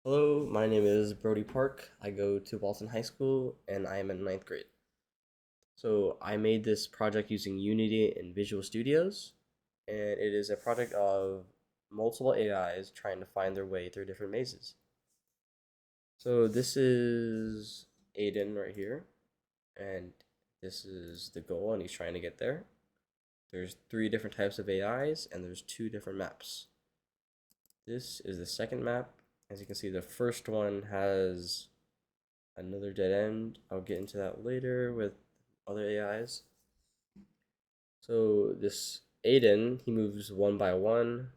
Hello, my name is Brody Park. I go to Walton High School and I am in ninth grade. So I made this project using Unity and Visual Studios, and it is a project of multiple AIs trying to find their way through different mazes. So this is Aiden right here, and this is the goal, and he's trying to get there. There's three different types of AIs, and there's two different maps. This is the second map. As you can see, the first one has another dead end. I'll get into that later with other AIs. So this Aiden, he moves one by one.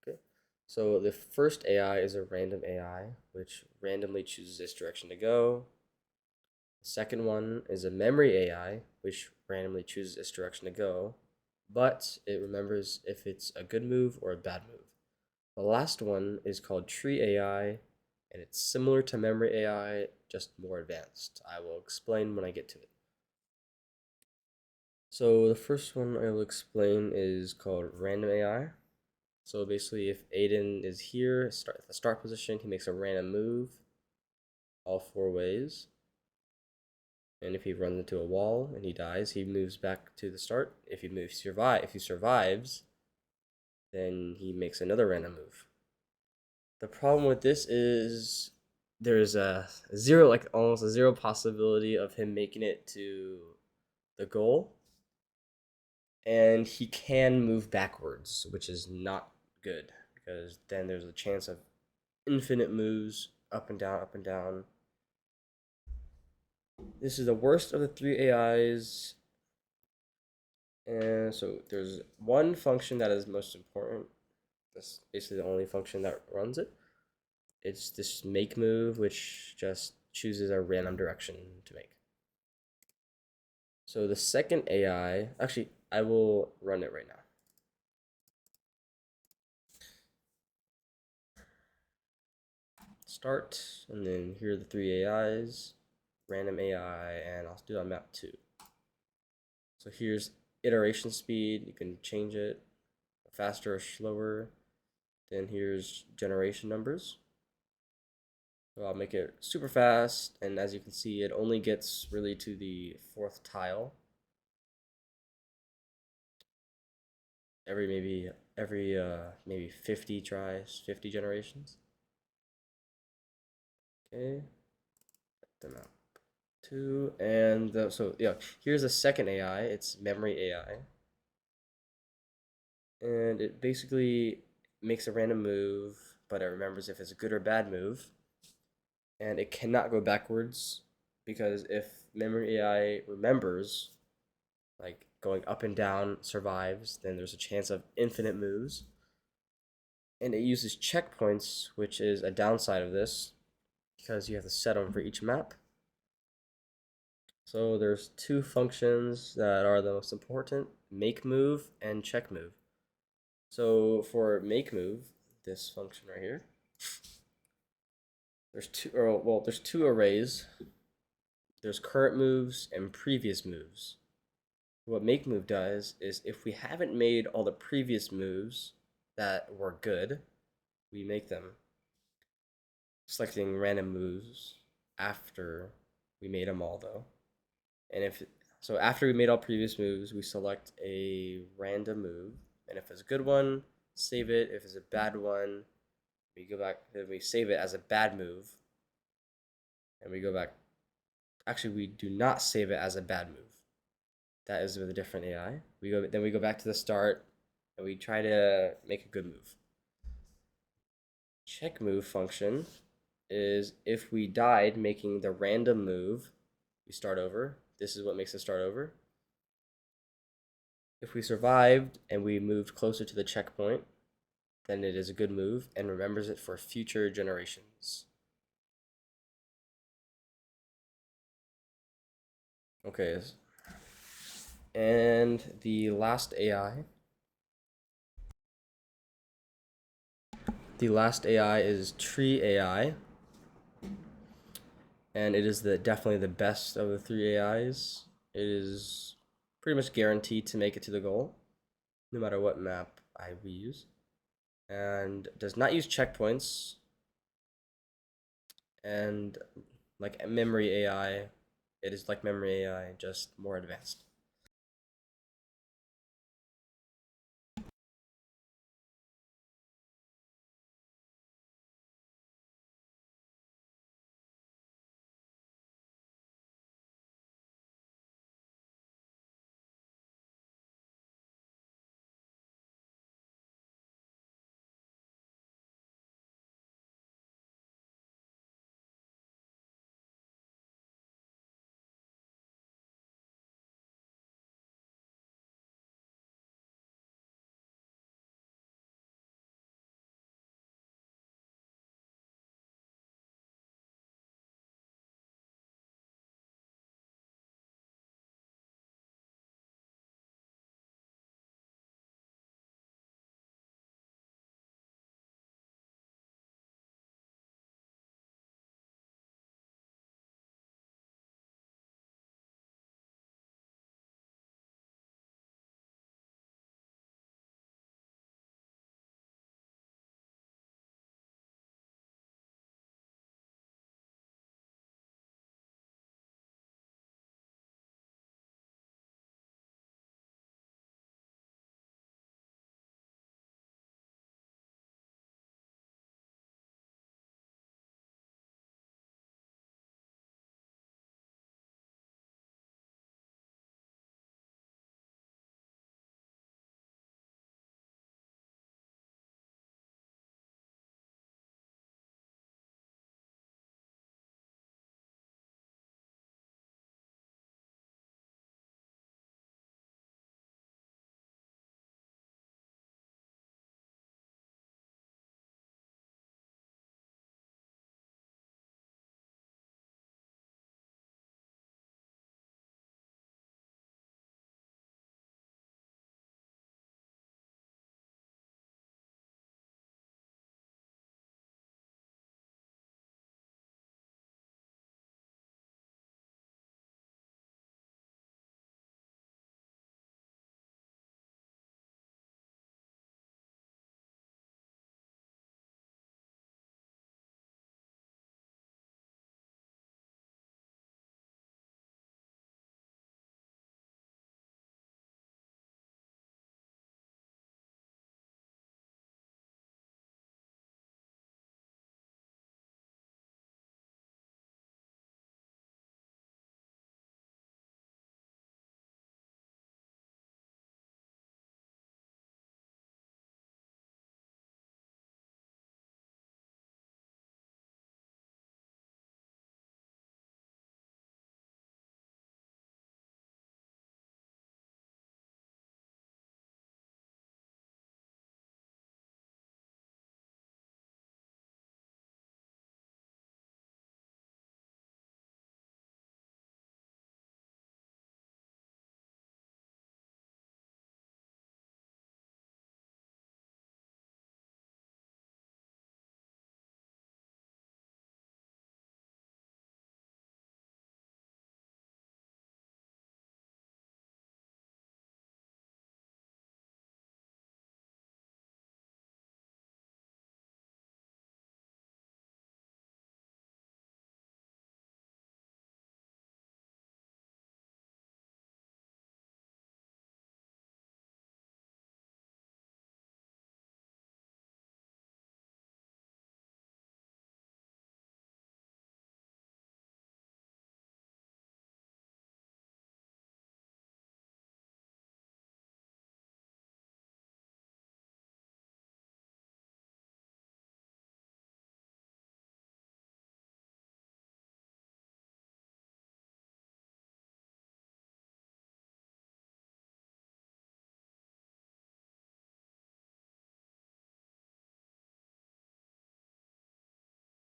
Okay. So the first AI is a random AI, which randomly chooses its direction to go. The second one is a memory AI, which randomly chooses its direction to go, but it remembers if it's a good move or a bad move. The last one is called Tree AI, and it's similar to Memory AI, just more advanced. I will explain when I get to it. So the first one I will explain is called Random AI. So basically, if Aiden is here, at the start position, he makes a random move all four ways. And if he runs into a wall and he dies, he moves back to the start. If he survives, then he makes another random move. The problem with this is there's a zero, like almost a zero possibility of him making it to the goal. And he can move backwards, which is not good because then there's a chance of infinite moves up and down, up and down. This is the worst of the three AIs. And so there's one function that is most important. That's basically the only function that runs it. It's this make move, which just chooses a random direction to make. So the second AI, actually, I will run it right now. Start, and then here are the three AIs, random AI, and I'll do it on map 2. So here's iteration speed, you can change it faster or slower. Then here's generation numbers. So I'll make it super fast, and as you can see, it only gets really to the fourth tile. Maybe 50 tries, 50 generations. Okay, them out. Two, and so yeah, here's a second AI. It's memory AI, and it basically makes a random move, but it remembers if it's a good or bad move, and it cannot go backwards because if memory AI remembers, like going up and down survives, then there's a chance of infinite moves. And it uses checkpoints, which is a downside of this because you have to set them for each map. So there's two functions that are the most important, make move and check move. So for make move, this function right here, there's two arrays. There's current moves and previous moves. What make move does is if we haven't made all the previous moves that were good, we make them, selecting random moves after we made them all though. And if so, after we made all previous moves, we select a random move, and if it's a good one, save it. If it's a bad one, we go back. Then we save it as a bad move, and we go back. Actually, we do not save it as a bad move. That is with a different AI. Then we go back to the start, and we try to make a good move. Check move function is if we died making the random move, we start over. This is what makes it start over. If we survived and we moved closer to the checkpoint, then it is a good move and remembers it for future generations. Okay, and the last AI is Tree AI, and it is definitely the best of the three AIs. It is pretty much guaranteed to make it to the goal, no matter what map we use, and does not use checkpoints. And like memory AI, it is like memory AI, just more advanced.